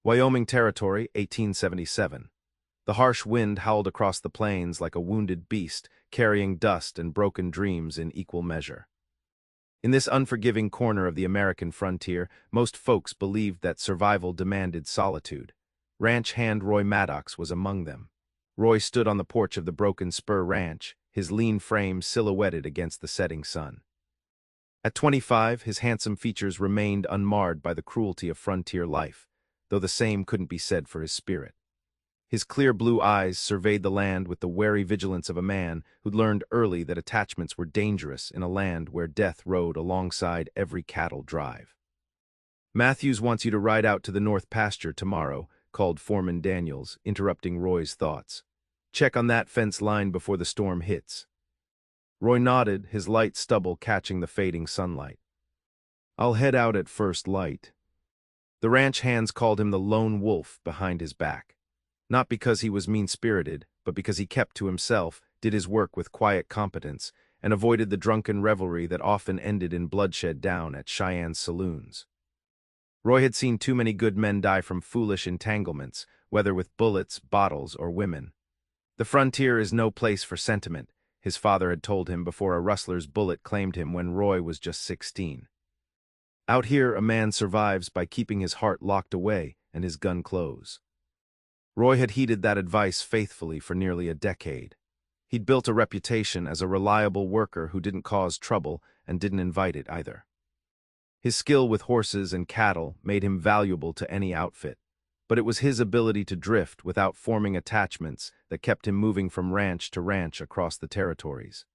Wyoming Territory, 1877. The harsh wind howled across the plains like a wounded beast, carrying dust and broken dreams in equal measure. In this unforgiving corner of the American frontier, most folks believed that survival demanded solitude. Ranch hand Roy Maddox was among them. Roy stood on the porch of the Broken Spur Ranch, his lean frame silhouetted against the setting sun. At 25, his handsome features remained unmarred by the cruelty of frontier life, though the same couldn't be said for his spirit. His clear blue eyes surveyed the land with the wary vigilance of a man who'd learned early that attachments were dangerous in a land where death rode alongside every cattle drive. "Matthews wants you to ride out to the north pasture tomorrow," called Foreman Daniels, interrupting Roy's thoughts. "Check on that fence line before the storm hits." Roy nodded, his light stubble catching the fading sunlight. "I'll head out at first light." The ranch hands called him the lone wolf behind his back. Not because he was mean-spirited, but because he kept to himself, did his work with quiet competence, and avoided the drunken revelry that often ended in bloodshed down at Cheyenne's saloons. Roy had seen too many good men die from foolish entanglements, whether with bullets, bottles, or women. The frontier is no place for sentiment, his father had told him before a rustler's bullet claimed him when Roy was just 16. Out here, a man survives by keeping his heart locked away and his gun close. Roy had heeded that advice faithfully for nearly a decade. He'd built a reputation as a reliable worker who didn't cause trouble and didn't invite it either. His skill with horses and cattle made him valuable to any outfit, but it was his ability to drift without forming attachments that kept him moving from ranch to ranch across the territories.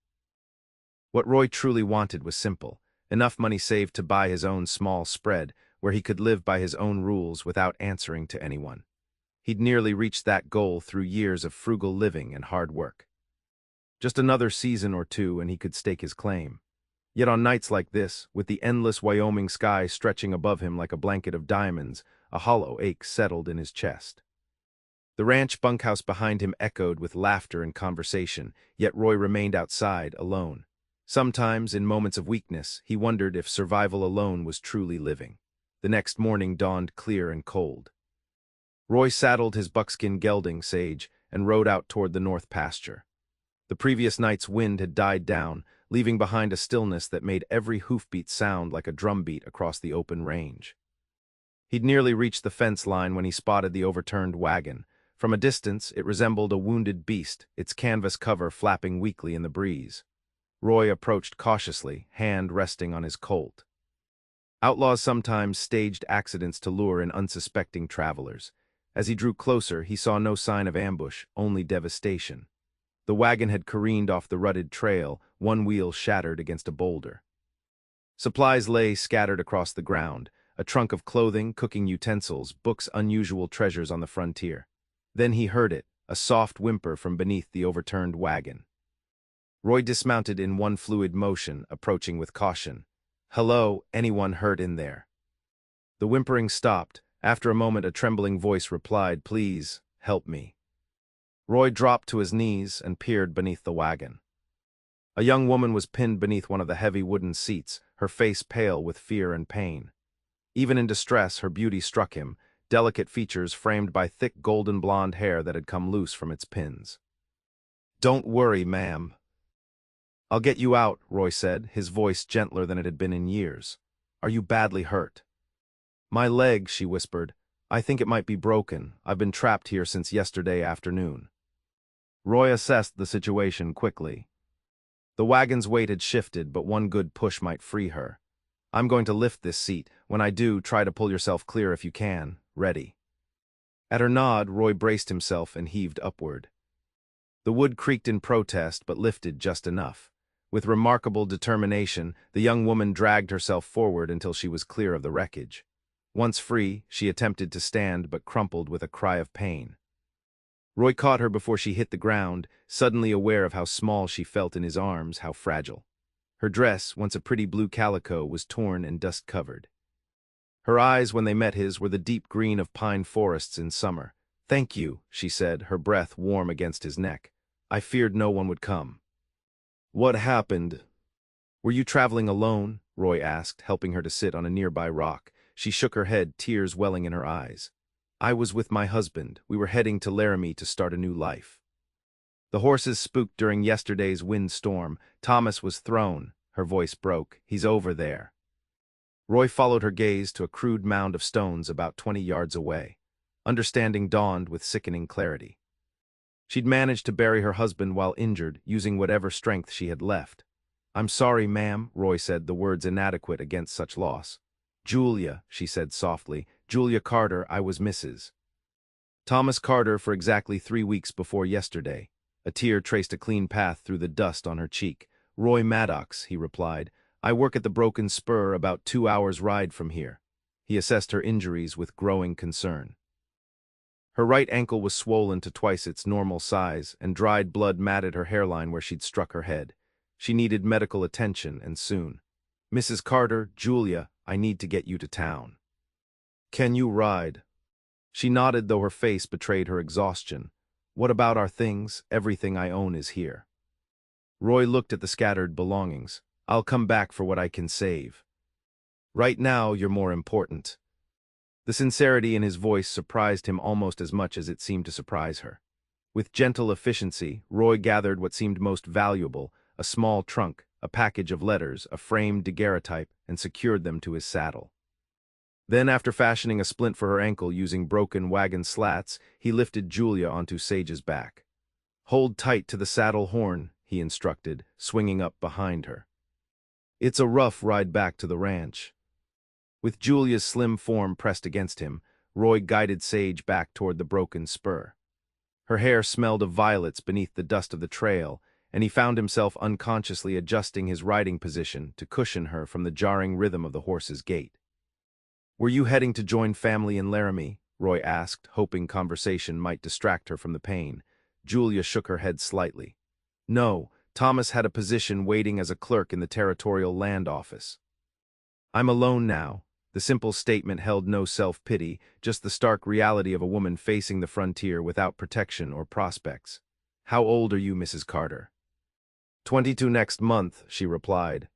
What Roy truly wanted was simple: enough money saved to buy his own small spread, where he could live by his own rules without answering to anyone. He'd nearly reached that goal through years of frugal living and hard work. Just another season or two and he could stake his claim. Yet on nights like this, with the endless Wyoming sky stretching above him like a blanket of diamonds, a hollow ache settled in his chest. The ranch bunkhouse behind him echoed with laughter and conversation, yet Roy remained outside, alone. Sometimes, in moments of weakness, he wondered if survival alone was truly living. The next morning dawned clear and cold. Roy saddled his buckskin gelding, Sage, and rode out toward the north pasture. The previous night's wind had died down, leaving behind a stillness that made every hoofbeat sound like a drumbeat across the open range. He'd nearly reached the fence line when he spotted the overturned wagon. From a distance, it resembled a wounded beast, its canvas cover flapping weakly in the breeze. Roy approached cautiously, hand resting on his Colt. Outlaws sometimes staged accidents to lure in unsuspecting travelers. As he drew closer, he saw no sign of ambush, only devastation. The wagon had careened off the rutted trail, one wheel shattered against a boulder. Supplies lay scattered across the ground, a trunk of clothing, cooking utensils, books, unusual treasures on the frontier. Then he heard it, a soft whimper from beneath the overturned wagon. Roy dismounted in one fluid motion, approaching with caution. "Hello, anyone hurt in there?" The whimpering stopped. After a moment, a trembling voice replied, "Please, help me." Roy dropped to his knees and peered beneath the wagon. A young woman was pinned beneath one of the heavy wooden seats, her face pale with fear and pain. Even in distress, her beauty struck him, delicate features framed by thick golden blonde hair that had come loose from its pins. "Don't worry, ma'am." "I'll get you out," Roy said, his voice gentler than it had been in years. "Are you badly hurt?" "My leg," she whispered. "I think it might be broken. I've been trapped here since yesterday afternoon." Roy assessed the situation quickly. The wagon's weight had shifted, but one good push might free her. "I'm going to lift this seat. When I do, try to pull yourself clear if you can. Ready." At her nod, Roy braced himself and heaved upward. The wood creaked in protest, but lifted just enough. With remarkable determination, the young woman dragged herself forward until she was clear of the wreckage. Once free, she attempted to stand but crumpled with a cry of pain. Roy caught her before she hit the ground, suddenly aware of how small she felt in his arms, how fragile. Her dress, once a pretty blue calico, was torn and dust-covered. Her eyes, when they met his, were the deep green of pine forests in summer. "Thank you," she said, her breath warm against his neck. "I feared no one would come." "What happened?" "Were you traveling alone?" Roy asked, helping her to sit on a nearby rock. She shook her head, tears welling in her eyes. I was with my husband. We were heading to Laramie to start a new life. The horses spooked during yesterday's windstorm. Thomas was thrown. Her voice broke. He's over there. Roy followed her gaze to a crude mound of stones about 20 yards away. Understanding dawned with sickening clarity. She'd managed to bury her husband while injured, using whatever strength she had left. "I'm sorry, ma'am," Roy said, the words inadequate against such loss. "Julia," she said softly. "Julia Carter, I was Mrs. Thomas Carter for exactly 3 weeks before yesterday." A tear traced a clean path through the dust on her cheek. "Roy Maddox," he replied. "I work at the Broken Spur about 2 hours' ride from here." He assessed her injuries with growing concern. Her right ankle was swollen to twice its normal size, and dried blood matted her hairline where she'd struck her head. She needed medical attention, and soon. "Mrs. Carter, Julia, I need to get you to town. Can you ride?" She nodded, though her face betrayed her exhaustion. "What about our things? Everything I own is here." Roy looked at the scattered belongings. "I'll come back for what I can save. Right now, you're more important." The sincerity in his voice surprised him almost as much as it seemed to surprise her. With gentle efficiency, Roy gathered what seemed most valuable, a small trunk, a package of letters, a framed daguerreotype, and secured them to his saddle. Then, after fashioning a splint for her ankle using broken wagon slats, he lifted Julia onto Sage's back. "Hold tight to the saddle horn," he instructed, swinging up behind her. "It's a rough ride back to the ranch." With Julia's slim form pressed against him, Roy guided Sage back toward the Broken Spur. Her hair smelled of violets beneath the dust of the trail, and he found himself unconsciously adjusting his riding position to cushion her from the jarring rhythm of the horse's gait. "Were you heading to join family in Laramie?" Roy asked, hoping conversation might distract her from the pain. Julia shook her head slightly. "No, Thomas had a position waiting as a clerk in the Territorial Land Office. I'm alone now." The simple statement held no self-pity, just the stark reality of a woman facing the frontier without protection or prospects. "How old are you, Mrs. Carter?" 22 next month," she replied,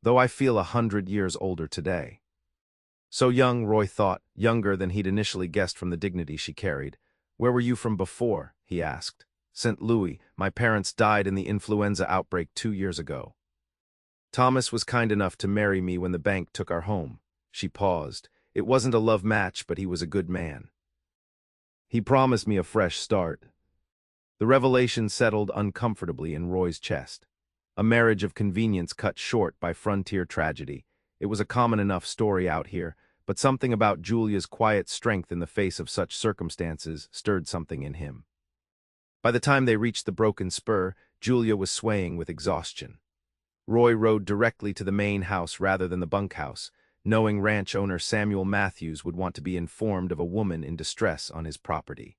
"though I feel 100 years older today." So young, Roy thought, younger than he'd initially guessed from the dignity she carried. "Where were you from before?" he asked. "St. Louis. My parents died in the influenza outbreak 2 years ago. Thomas was kind enough to marry me when the bank took our home." She paused. "It wasn't a love match, but he was a good man. He promised me a fresh start." The revelation settled uncomfortably in Roy's chest. A marriage of convenience cut short by frontier tragedy. It was a common enough story out here, but something about Julia's quiet strength in the face of such circumstances stirred something in him. By the time they reached the Broken Spur, Julia was swaying with exhaustion. Roy rode directly to the main house rather than the bunkhouse, knowing ranch owner Samuel Matthews would want to be informed of a woman in distress on his property.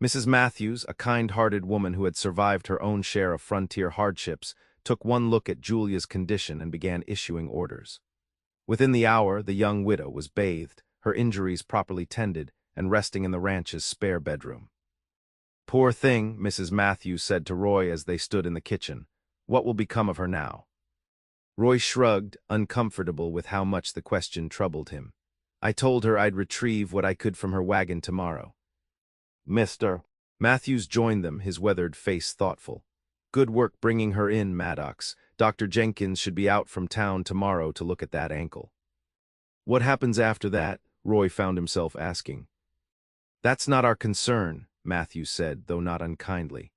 Mrs. Matthews, a kind-hearted woman who had survived her own share of frontier hardships, took one look at Julia's condition and began issuing orders. Within the hour, the young widow was bathed, her injuries properly tended, and resting in the ranch's spare bedroom. "Poor thing," Mrs. Matthews said to Roy as they stood in the kitchen. "What will become of her now?" Roy shrugged, uncomfortable with how much the question troubled him. "I told her I'd retrieve what I could from her wagon tomorrow." "Mr." Matthews joined them, his weathered face thoughtful. "Good work bringing her in, Maddox. Dr. Jenkins should be out from town tomorrow to look at that ankle." "What happens after that?" Roy found himself asking. "That's not our concern," Matthews said, though not unkindly.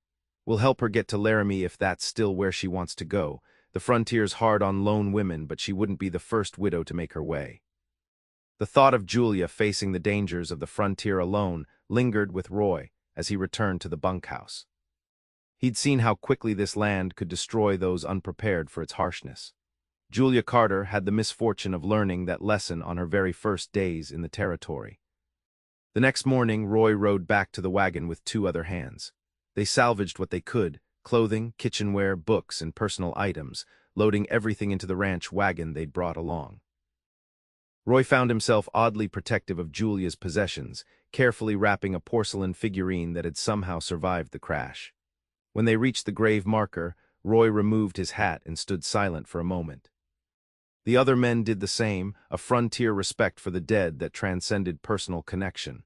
"We'll help her get to Laramie if that's still where she wants to go. The frontier's hard on lone women, but she wouldn't be the first widow to make her way." The thought of Julia facing the dangers of the frontier alone lingered with Roy as he returned to the bunkhouse. He'd seen how quickly this land could destroy those unprepared for its harshness. Julia Carter had the misfortune of learning that lesson on her very first days in the territory. The next morning, Roy rode back to the wagon with 2 other hands. They salvaged what they could: clothing, kitchenware, books, and personal items, loading everything into the ranch wagon they'd brought along. Roy found himself oddly protective of Julia's possessions, carefully wrapping a porcelain figurine that had somehow survived the crash. When they reached the grave marker, Roy removed his hat and stood silent for a moment. The other men did the same, a frontier respect for the dead that transcended personal connection.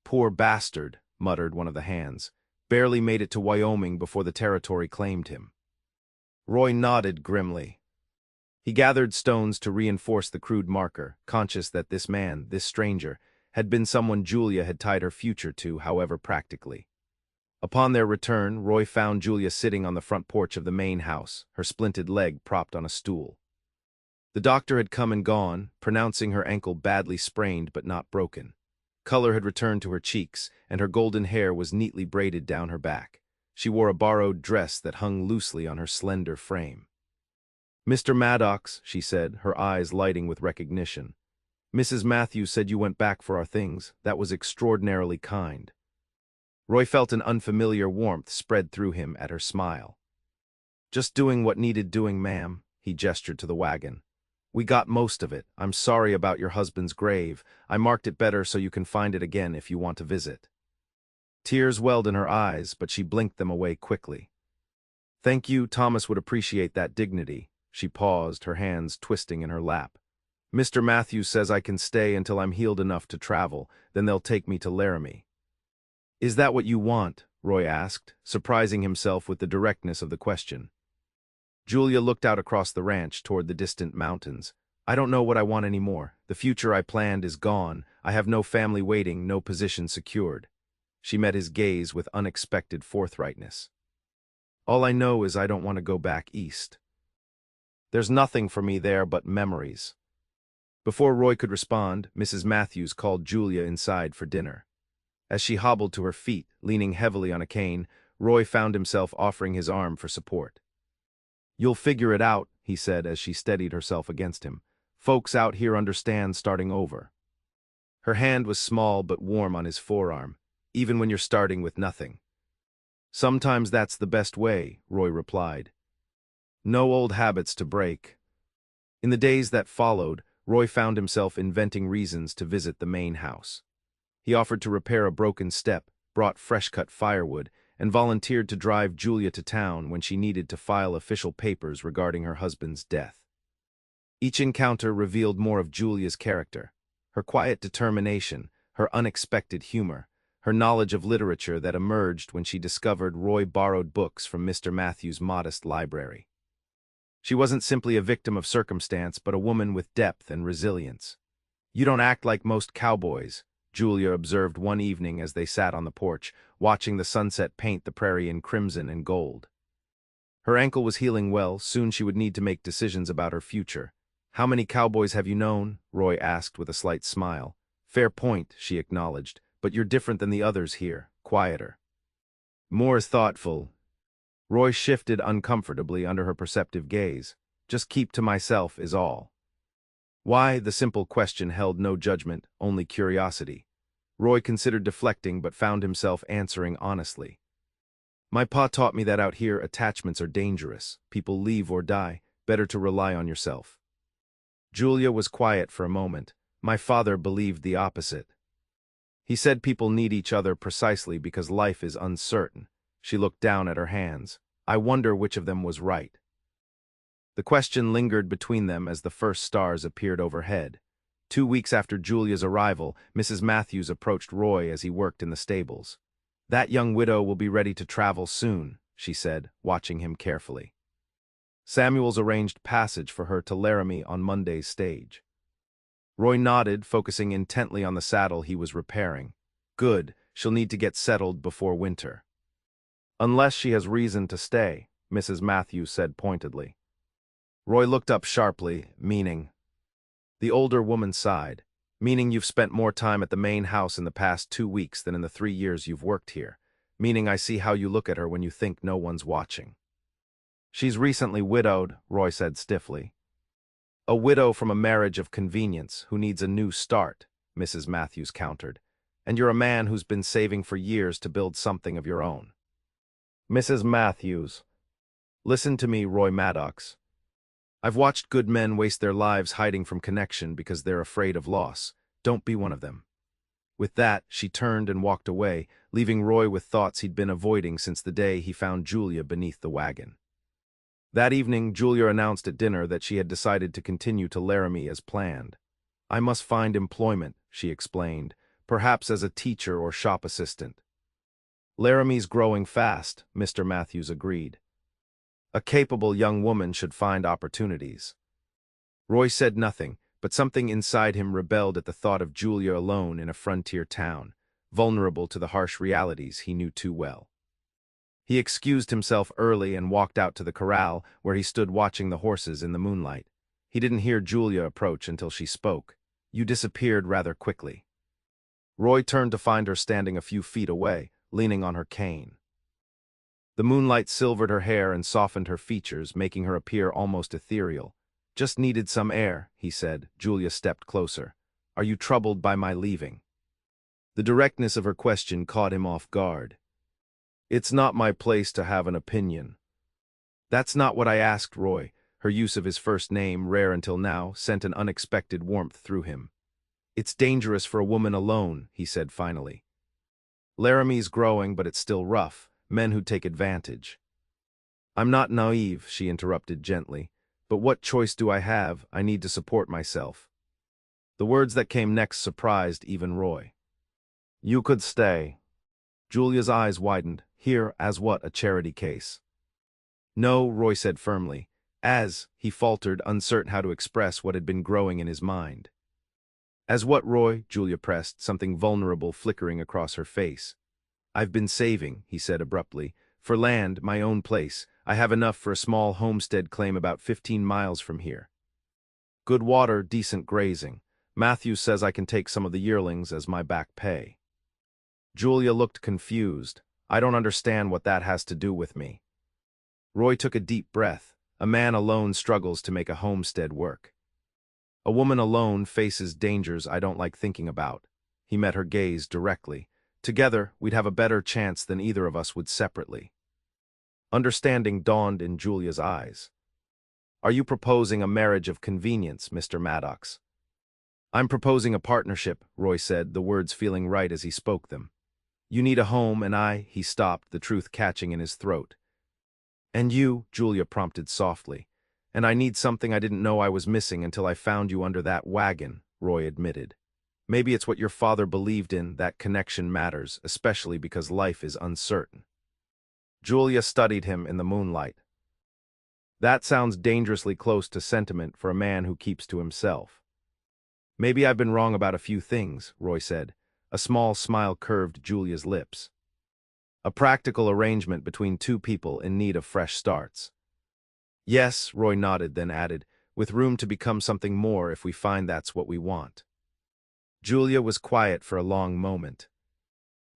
"Poor bastard," muttered one of the hands. "Barely made it to Wyoming before the territory claimed him." Roy nodded grimly. He gathered stones to reinforce the crude marker, conscious that this man, this stranger, had been someone Julia had tied her future to, however practically. Upon their return, Roy found Julia sitting on the front porch of the main house, her splinted leg propped on a stool. The doctor had come and gone, pronouncing her ankle badly sprained but not broken. Color had returned to her cheeks, and her golden hair was neatly braided down her back. She wore a borrowed dress that hung loosely on her slender frame. "Mr. Maddox," she said, her eyes lighting with recognition. "Mrs. Matthews said you went back for our things. That was extraordinarily kind." Roy felt an unfamiliar warmth spread through him at her smile. "Just doing what needed doing, ma'am," he gestured to the wagon. "We got most of it. I'm sorry about your husband's grave. I marked it better so you can find it again if you want to visit." Tears welled in her eyes, but she blinked them away quickly. "Thank you, Thomas would appreciate that dignity." She paused, her hands twisting in her lap. "Mr. Matthews says I can stay until I'm healed enough to travel, then they'll take me to Laramie." "Is that what you want?" Roy asked, surprising himself with the directness of the question. Julia looked out across the ranch toward the distant mountains. "I don't know what I want anymore. The future I planned is gone. I have no family waiting, no position secured." She met his gaze with unexpected forthrightness. "All I know is I don't want to go back east. There's nothing for me there but memories." Before Roy could respond, Mrs. Matthews called Julia inside for dinner. As she hobbled to her feet, leaning heavily on a cane, Roy found himself offering his arm for support. "You'll figure it out," he said as she steadied herself against him. "Folks out here understand starting over." Her hand was small but warm on his forearm, even when you're starting with nothing. "Sometimes that's the best way," Roy replied. "No old habits to break." In the days that followed, Roy found himself inventing reasons to visit the main house. He offered to repair a broken step, brought fresh-cut firewood, and volunteered to drive Julia to town when she needed to file official papers regarding her husband's death. Each encounter revealed more of Julia's character, her quiet determination, her unexpected humor, her knowledge of literature that emerged when she discovered Roy borrowed books from Mr. Matthews' modest library. She wasn't simply a victim of circumstance, but a woman with depth and resilience. "You don't act like most cowboys," Julia observed one evening as they sat on the porch, watching the sunset paint the prairie in crimson and gold. Her ankle was healing well, soon she would need to make decisions about her future. "How many cowboys have you known?" Roy asked with a slight smile. "Fair point," she acknowledged, "but you're different than the others here, quieter. More thoughtful." Roy shifted uncomfortably under her perceptive gaze. "Just keep to myself is all." Why? The simple question held no judgment, only curiosity. Roy considered deflecting but found himself answering honestly. "My pa taught me that out here attachments are dangerous. People leave or die. Better to rely on yourself." Julia was quiet for a moment. "My father believed the opposite. He said people need each other precisely because life is uncertain." She looked down at her hands. "I wonder which of them was right." The question lingered between them as the first stars appeared overhead. 2 weeks after Julia's arrival, Mrs. Matthews approached Roy as he worked in the stables. "That young widow will be ready to travel soon," she said, watching him carefully. "Samuel's arranged passage for her to Laramie on Monday's stage." Roy nodded, focusing intently on the saddle he was repairing. "Good, she'll need to get settled before winter." "Unless she has reason to stay," Mrs. Matthews said pointedly. Roy looked up sharply, meaning. The older woman sighed. "Meaning you've spent more time at the main house in the past 2 weeks than in the 3 years you've worked here. Meaning I see how you look at her when you think no one's watching." "She's recently widowed," Roy said stiffly. "A widow from a marriage of convenience who needs a new start," Mrs. Matthews countered. "And you're a man who's been saving for years to build something of your own." "Mrs. Matthews, listen to me, Roy Maddox. I've watched good men waste their lives hiding from connection because they're afraid of loss. Don't be one of them." With that, she turned and walked away, leaving Roy with thoughts he'd been avoiding since the day he found Julia beneath the wagon. That evening, Julia announced at dinner that she had decided to continue to Laramie as planned. "I must find employment," she explained, "perhaps as a teacher or shop assistant." "Laramie's growing fast," Mr. Matthews agreed. "A capable young woman should find opportunities." Roy said nothing, but something inside him rebelled at the thought of Julia alone in a frontier town, vulnerable to the harsh realities he knew too well. He excused himself early and walked out to the corral, where he stood watching the horses in the moonlight. He didn't hear Julia approach until she spoke. "You disappeared rather quickly." Roy turned to find her standing a few feet away, leaning on her cane. The moonlight silvered her hair and softened her features, making her appear almost ethereal. "Just needed some air," he said. Julia stepped closer. "Are you troubled by my leaving?" The directness of her question caught him off guard. "It's not my place to have an opinion." "That's not what I asked, Roy." Her use of his first name, rare until now, sent an unexpected warmth through him. "It's dangerous for a woman alone," he said finally. "Laramie's growing, but it's still rough. Men who take advantage." "I'm not naive," she interrupted gently. "But what choice do I have? I need to support myself." The words that came next surprised even Roy. "You could stay." Julia's eyes widened. "Here, as what, a charity case?" "No," Roy said firmly. "As," he faltered, uncertain how to express what had been growing in his mind. "As what, Roy?" Julia pressed, something vulnerable flickering across her face. "I've been saving," he said abruptly, "for land, my own place. I have enough for a small homestead claim about 15 miles from here. Good water, decent grazing. Matthews says I can take some of the yearlings as my back pay." Julia looked confused. "I don't understand what that has to do with me." Roy took a deep breath. A man alone struggles to make a homestead work. A woman alone faces dangers I don't like thinking about. He met her gaze directly. Together, we'd have a better chance than either of us would separately. Understanding dawned in Julia's eyes. "Are you proposing a marriage of convenience, Mr. Maddox?" "I'm proposing a partnership," Roy said, the words feeling right as he spoke them. "You need a home and he stopped, the truth catching in his throat. "And you," Julia prompted softly. "And I need something I didn't know I was missing until I found you under that wagon," Roy admitted. "Maybe it's what your father believed in, that connection matters, especially because life is uncertain." Julia studied him in the moonlight. "That sounds dangerously close to sentiment for a man who keeps to himself." "Maybe I've been wrong about a few things," Roy said. A small smile curved Julia's lips. "A practical arrangement between two people in need of fresh starts." "Yes," Roy nodded, then added, "with room to become something more if we find that's what we want." Julia was quiet for a long moment.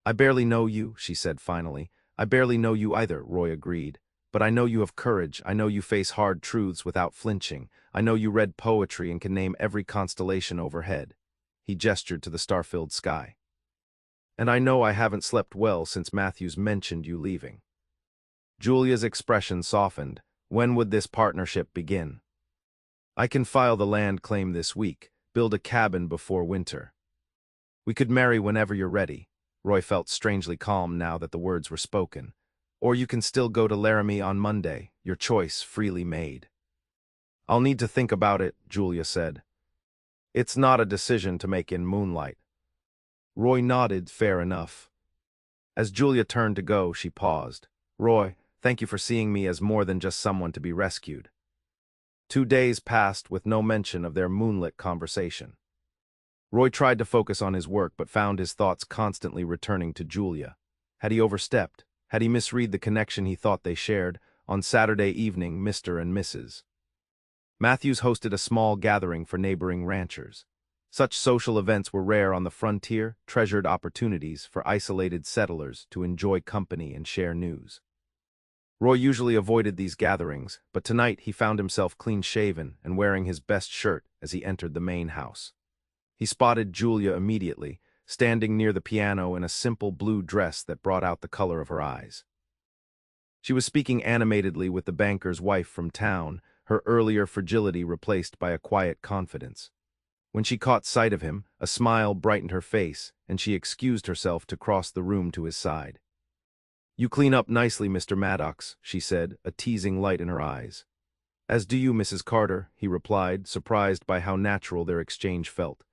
"I barely know you," she said finally. "I barely know you either," Roy agreed. "But I know you have courage. I know you face hard truths without flinching. I know you read poetry and can name every constellation overhead." He gestured to the star-filled sky. "And I know I haven't slept well since Matthews mentioned you leaving." Julia's expression softened. "When would this partnership begin?" "I can file the land claim this week, build a cabin before winter. We could marry whenever you're ready." Roy felt strangely calm now that the words were spoken. "Or you can still go to Laramie on Monday, your choice freely made." "I'll need to think about it," Julia said. "It's not a decision to make in moonlight." Roy nodded, fair enough. As Julia turned to go, she paused. "Roy, thank you for seeing me as more than just someone to be rescued." 2 days passed with no mention of their moonlit conversation. Roy tried to focus on his work but found his thoughts constantly returning to Julia. Had he overstepped? Had he misread the connection he thought they shared? On Saturday evening, Mr. and Mrs. Matthews hosted a small gathering for neighboring ranchers. Such social events were rare on the frontier, treasured opportunities for isolated settlers to enjoy company and share news. Roy usually avoided these gatherings, but tonight he found himself clean-shaven and wearing his best shirt as he entered the main house. He spotted Julia immediately, standing near the piano in a simple blue dress that brought out the color of her eyes. She was speaking animatedly with the banker's wife from town, her earlier fragility replaced by a quiet confidence. When she caught sight of him, a smile brightened her face, and she excused herself to cross the room to his side. "You clean up nicely, Mr. Maddox," she said, a teasing light in her eyes. "As do you, Mrs. Carter," he replied, surprised by how natural their exchange felt.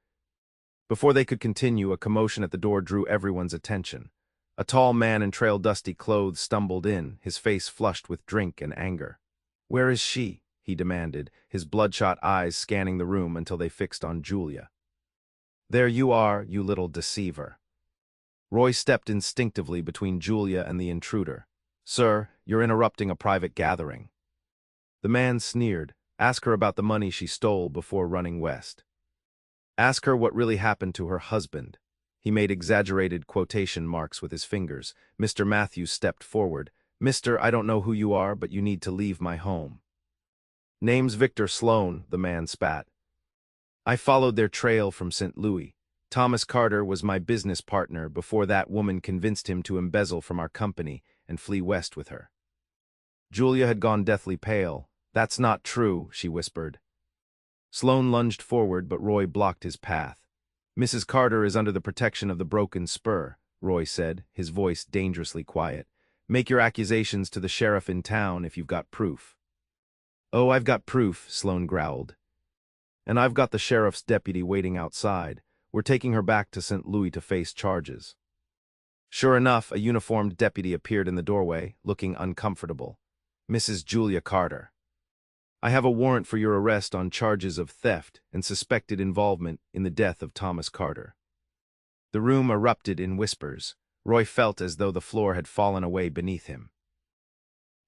Before they could continue, a commotion at the door drew everyone's attention. A tall man in trail-dusty clothes stumbled in, his face flushed with drink and anger. "Where is she?" he demanded, his bloodshot eyes scanning the room until they fixed on Julia. "There you are, you little deceiver." Roy stepped instinctively between Julia and the intruder. "Sir, you're interrupting a private gathering." The man sneered. "Ask her about the money she stole before running west. Ask her what really happened to her husband." He made exaggerated quotation marks with his fingers. Mr. Matthews stepped forward. "Mister, I don't know who you are, but you need to leave my home." "Name's Victor Sloan," the man spat. "I followed their trail from St. Louis. Thomas Carter was my business partner before that woman convinced him to embezzle from our company and flee west with her." Julia had gone deathly pale. "That's not true," she whispered. Sloan lunged forward, but Roy blocked his path. "Mrs. Carter is under the protection of the Broken Spur," Roy said, his voice dangerously quiet. "Make your accusations to the sheriff in town if you've got proof." "Oh, I've got proof," Sloan growled. "And I've got the sheriff's deputy waiting outside. We're taking her back to St. Louis to face charges." Sure enough, a uniformed deputy appeared in the doorway, looking uncomfortable. "Mrs. Julia Carter, I have a warrant for your arrest on charges of theft and suspected involvement in the death of Thomas Carter." The room erupted in whispers. Roy felt as though the floor had fallen away beneath him.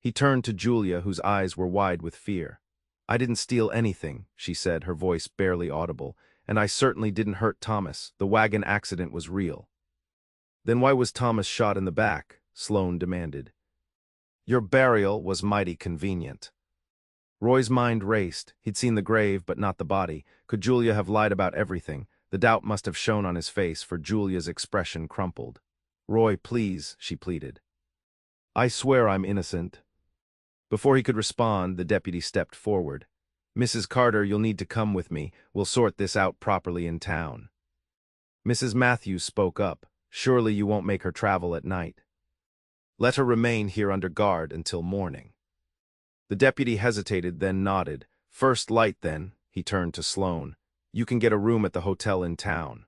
He turned to Julia, whose eyes were wide with fear. "I didn't steal anything," she said, her voice barely audible, "and I certainly didn't hurt Thomas. The wagon accident was real." "Then why was Thomas shot in the back?" Sloan demanded. "Your burial was mighty convenient." Roy's mind raced. He'd seen the grave, but not the body. Could Julia have lied about everything? The doubt must have shown on his face, for Julia's expression crumpled. "Roy, please," she pleaded. "I swear I'm innocent." Before he could respond, the deputy stepped forward. "Mrs. Carter, you'll need to come with me. We'll sort this out properly in town." Mrs. Matthews spoke up. "Surely you won't make her travel at night." "Let her remain here under guard until morning." The deputy hesitated, then nodded. "First light, then," he turned to Sloan. "You can get a room at the hotel in town."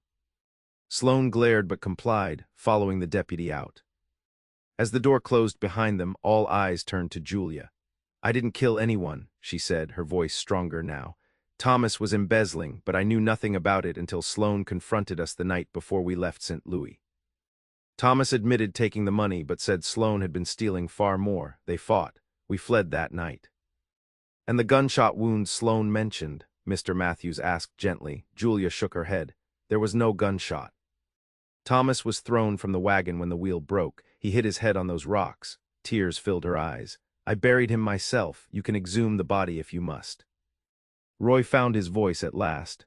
Sloan glared but complied, following the deputy out. As the door closed behind them, all eyes turned to Julia. "I didn't kill anyone," she said, her voice stronger now. "Thomas was embezzling, but I knew nothing about it until Sloan confronted us the night before we left St. Louis. Thomas admitted taking the money, but said Sloan had been stealing far more. They fought. We fled that night." "And the gunshot wound Sloan mentioned?" Mr. Matthews asked gently. Julia shook her head. "There was no gunshot. Thomas was thrown from the wagon when the wheel broke. He hit his head on those rocks." Tears filled her eyes. "I buried him myself. You can exhume the body if you must." Roy found his voice at last.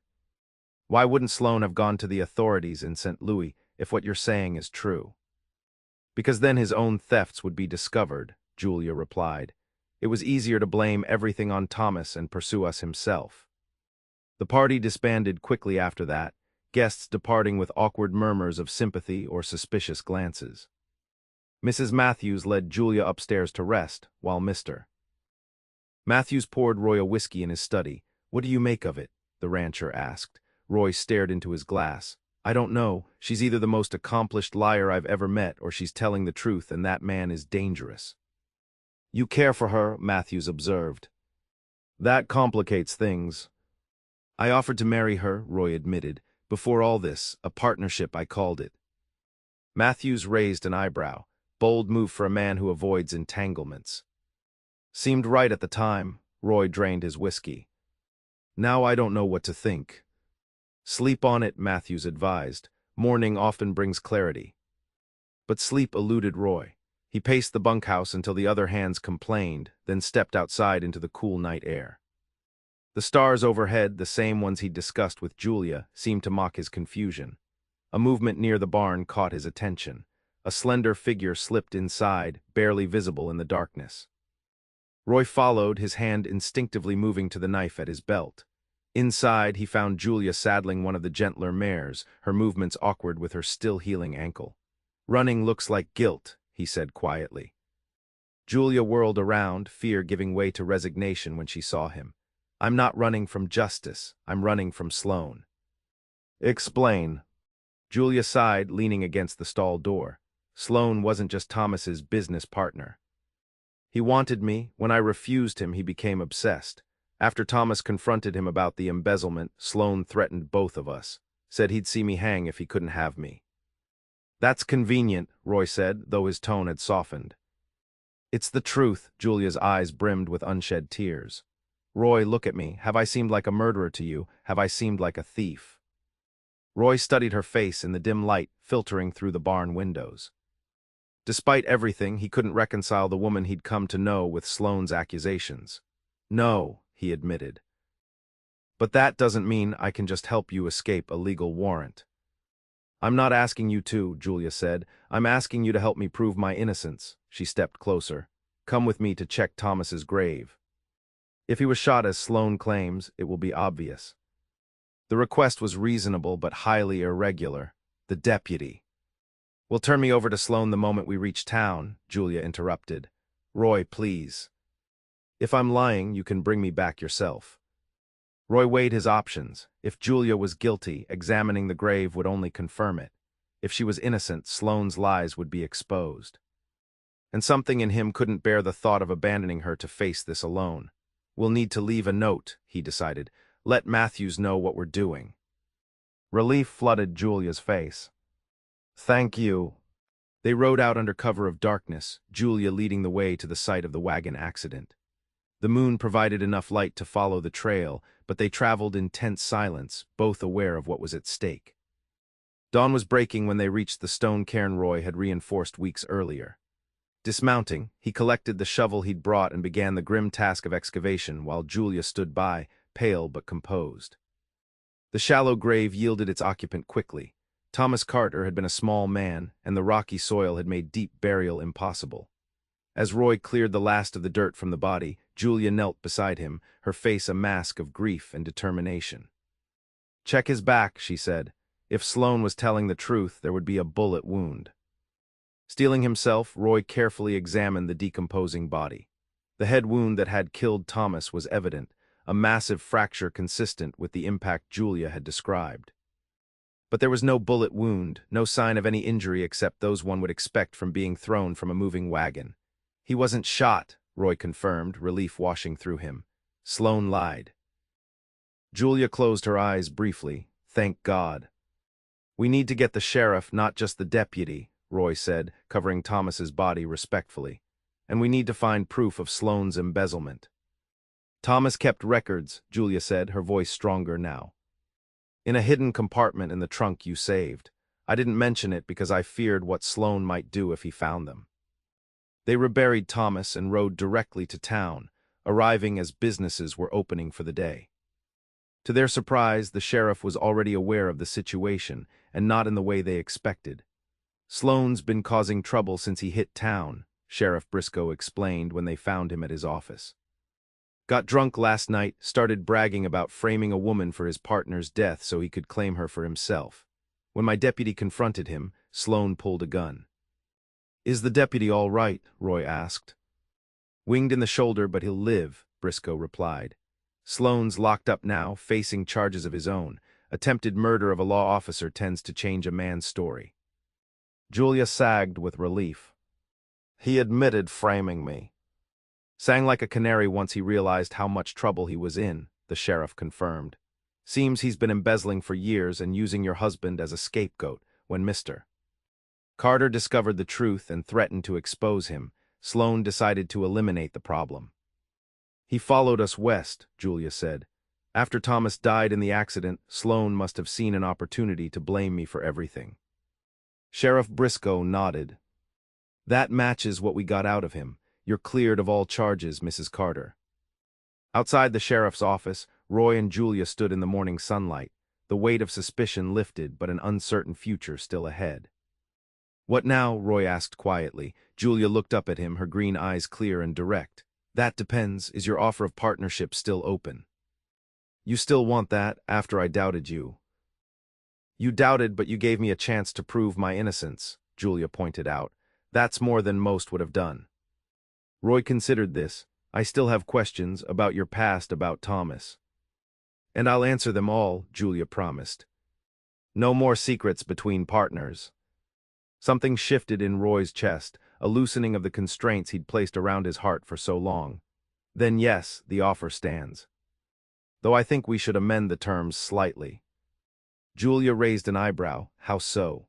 "Why wouldn't Sloan have gone to the authorities in St. Louis if what you're saying is true?" "Because then his own thefts would be discovered," Julia replied. "It was easier to blame everything on Thomas and pursue us himself." The party disbanded quickly after that, guests departing with awkward murmurs of sympathy or suspicious glances. Mrs. Matthews led Julia upstairs to rest, while Mr. Matthews poured Roy a whiskey in his study. "What do you make of it?" the rancher asked. Roy stared into his glass. "I don't know. She's either the most accomplished liar I've ever met, or she's telling the truth, and that man is dangerous." "You care for her," Matthews observed. "That complicates things." "I offered to marry her," Roy admitted. "Before all this, a partnership I called it." Matthews raised an eyebrow. Bold move for a man who avoids entanglements. "Seemed right at the time." Roy drained his whiskey. "Now I don't know what to think." "Sleep on it," Matthews advised. "Morning often brings clarity." But sleep eluded Roy. He paced the bunkhouse until the other hands complained, then stepped outside into the cool night air. The stars overhead, the same ones he'd discussed with Julia, seemed to mock his confusion. A movement near the barn caught his attention. A slender figure slipped inside, barely visible in the darkness. Roy followed, his hand instinctively moving to the knife at his belt. Inside, he found Julia saddling one of the gentler mares, her movements awkward with her still-healing ankle. "Running looks like guilt," he said quietly. Julia whirled around, fear giving way to resignation when she saw him. I'm not running from justice. I'm running from Sloan. Explain. Julia sighed, leaning against the stall door. Sloan wasn't just Thomas's business partner. He wanted me. When I refused him, he became obsessed. After Thomas confronted him about the embezzlement, Sloan threatened both of us. Said he'd see me hang if he couldn't have me. That's convenient, Roy said, though his tone had softened. It's the truth. Julia's eyes brimmed with unshed tears. Roy, look at me. Have I seemed like a murderer to you? Have I seemed like a thief? Roy studied her face in the dim light filtering through the barn windows. Despite everything, he couldn't reconcile the woman he'd come to know with Sloane's accusations. No, he admitted. But that doesn't mean I can just help you escape a legal warrant. I'm not asking you to, Julia said. I'm asking you to help me prove my innocence. She stepped closer. Come with me to check Thomas's grave. If he was shot as Sloane claims, it will be obvious. The request was reasonable but highly irregular. The deputy. Will turn me over to Sloane the moment we reach town, Julia interrupted. Roy, please. If I'm lying, you can bring me back yourself. Roy weighed his options. If Julia was guilty, examining the grave would only confirm it. If she was innocent, Sloane's lies would be exposed. And something in him couldn't bear the thought of abandoning her to face this alone. We'll need to leave a note, he decided. Let Matthews know what we're doing. Relief flooded Julia's face. Thank you. They rode out under cover of darkness, Julia leading the way to the site of the wagon accident. The moon provided enough light to follow the trail, but they traveled in tense silence, both aware of what was at stake. Dawn was breaking when they reached the stone cairn Roy had reinforced weeks earlier. Dismounting, he collected the shovel he'd brought and began the grim task of excavation while Julia stood by, pale but composed. The shallow grave yielded its occupant quickly. Thomas Carter had been a small man, and the rocky soil had made deep burial impossible. As Roy cleared the last of the dirt from the body, Julia knelt beside him, her face a mask of grief and determination. Check his back, she said. If Sloane was telling the truth, there would be a bullet wound. Steeling himself, Roy carefully examined the decomposing body. The head wound that had killed Thomas was evident, a massive fracture consistent with the impact Julia had described. But there was no bullet wound, no sign of any injury except those one would expect from being thrown from a moving wagon. He wasn't shot, Roy confirmed, relief washing through him. Sloane lied. Julia closed her eyes briefly. Thank God. We need to get the sheriff, not just the deputy, Roy said, covering Thomas's body respectfully. And we need to find proof of Sloane's embezzlement. Thomas kept records, Julia said, her voice stronger now. In a hidden compartment in the trunk you saved. I didn't mention it because I feared what Sloane might do if he found them. They reburied Thomas and rode directly to town, arriving as businesses were opening for the day. To their surprise, the sheriff was already aware of the situation, and not in the way they expected. Sloane's been causing trouble since he hit town, Sheriff Briscoe explained when they found him at his office. Got drunk last night, started bragging about framing a woman for his partner's death so he could claim her for himself. When my deputy confronted him, Sloane pulled a gun. Is the deputy all right? Roy asked. Winged in the shoulder, but he'll live, Briscoe replied. Sloane's locked up now, facing charges of his own. Attempted murder of a law officer tends to change a man's story. Julia sagged with relief. He admitted framing me. Sang like a canary once he realized how much trouble he was in, the sheriff confirmed. Seems he's been embezzling for years and using your husband as a scapegoat when Mr. Carter discovered the truth and threatened to expose him. Sloane decided to eliminate the problem. He followed us west, Julia said. After Thomas died in the accident, Sloane must have seen an opportunity to blame me for everything. Sheriff Briscoe nodded. That matches what we got out of him. You're cleared of all charges, Mrs. Carter. Outside the sheriff's office, Roy and Julia stood in the morning sunlight. The weight of suspicion lifted, but an uncertain future still ahead. What now? Roy asked quietly. Julia looked up at him, her green eyes clear and direct. That depends. Is your offer of partnership still open? You still want that, after I doubted you? You doubted, but you gave me a chance to prove my innocence, Julia pointed out. That's more than most would have done. Roy considered this. I still have questions about your past, about Thomas. And I'll answer them all, Julia promised. No more secrets between partners. Something shifted in Roy's chest, a loosening of the constraints he'd placed around his heart for so long. Then yes, the offer stands. Though I think we should amend the terms slightly. Julia raised an eyebrow. How so?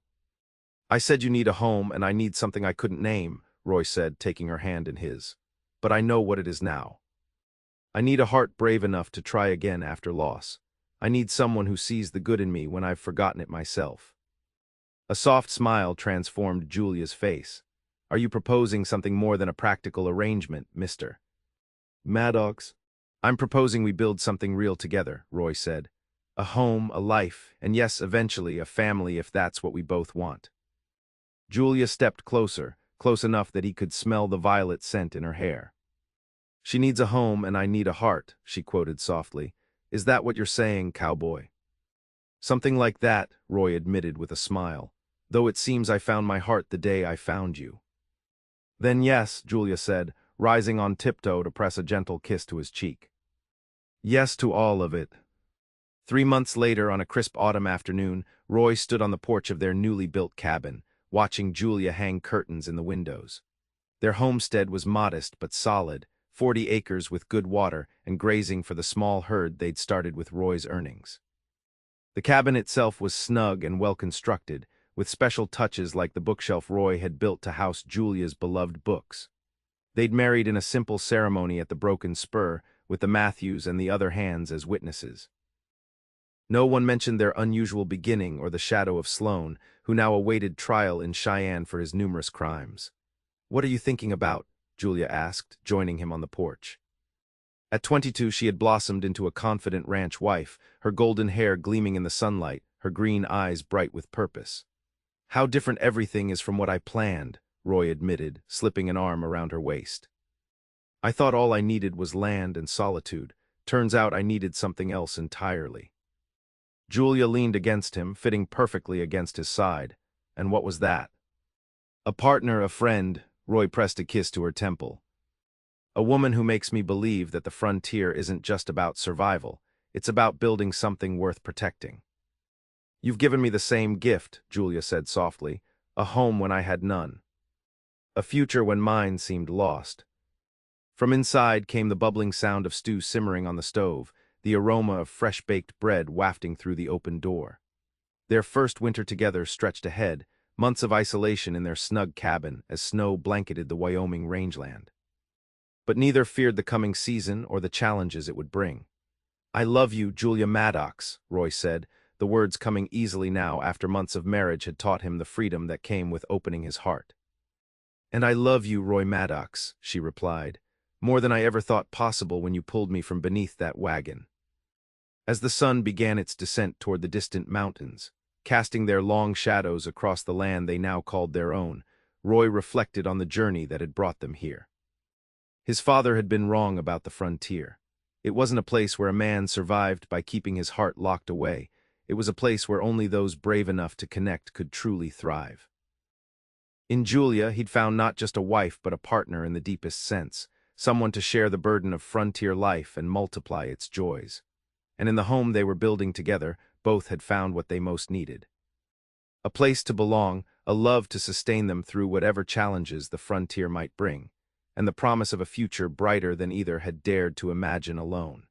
I said you need a home and I need something I couldn't name, Roy said, taking her hand in his. But I know what it is now. I need a heart brave enough to try again after loss. I need someone who sees the good in me when I've forgotten it myself. A soft smile transformed Julia's face. Are you proposing something more than a practical arrangement, Mr. Maddox? I'm proposing we build something real together, Roy said. A home, a life, and yes, eventually a family if that's what we both want. Julia stepped closer, close enough that he could smell the violet scent in her hair. She needs a home and I need a heart, she quoted softly. Is that what you're saying, Cowboy? Something like that, Roy admitted with a smile, though it seems I found my heart the day I found you. Then yes, Julia said, rising on tiptoe to press a gentle kiss to his cheek. Yes to all of it. 3 months later, on a crisp autumn afternoon, Roy stood on the porch of their newly built cabin, watching Julia hang curtains in the windows. Their homestead was modest but solid, 40 acres with good water and grazing for the small herd they'd started with Roy's earnings. The cabin itself was snug and well-constructed, with special touches like the bookshelf Roy had built to house Julia's beloved books. They'd married in a simple ceremony at the Broken Spur, with the Matthews and the other hands as witnesses. No one mentioned their unusual beginning or the shadow of Sloane, who now awaited trial in Cheyenne for his numerous crimes. What are you thinking about? Julia asked, joining him on the porch. At 22, she had blossomed into a confident ranch wife, her golden hair gleaming in the sunlight, her green eyes bright with purpose. How different everything is from what I planned, Roy admitted, slipping an arm around her waist. I thought all I needed was land and solitude. Turns out I needed something else entirely. Julia leaned against him, fitting perfectly against his side. And what was that? A partner, a friend. Roy pressed a kiss to her temple. A woman who makes me believe that the frontier isn't just about survival, it's about building something worth protecting. You've given me the same gift, Julia said softly, a home when I had none. A future when mine seemed lost. From inside came the bubbling sound of stew simmering on the stove, the aroma of fresh-baked bread wafting through the open door. Their first winter together stretched ahead, months of isolation in their snug cabin as snow blanketed the Wyoming rangeland. But neither feared the coming season or the challenges it would bring. I love you, Julia Maddox, Roy said, the words coming easily now after months of marriage had taught him the freedom that came with opening his heart. And I love you, Roy Maddox, she replied, more than I ever thought possible when you pulled me from beneath that wagon. As the sun began its descent toward the distant mountains, casting their long shadows across the land they now called their own, Roy reflected on the journey that had brought them here. His father had been wrong about the frontier. It wasn't a place where a man survived by keeping his heart locked away. It was a place where only those brave enough to connect could truly thrive. In Julia, he'd found not just a wife but a partner in the deepest sense, someone to share the burden of frontier life and multiply its joys. And in the home they were building together, both had found what they most needed. A place to belong, a love to sustain them through whatever challenges the frontier might bring, and the promise of a future brighter than either had dared to imagine alone.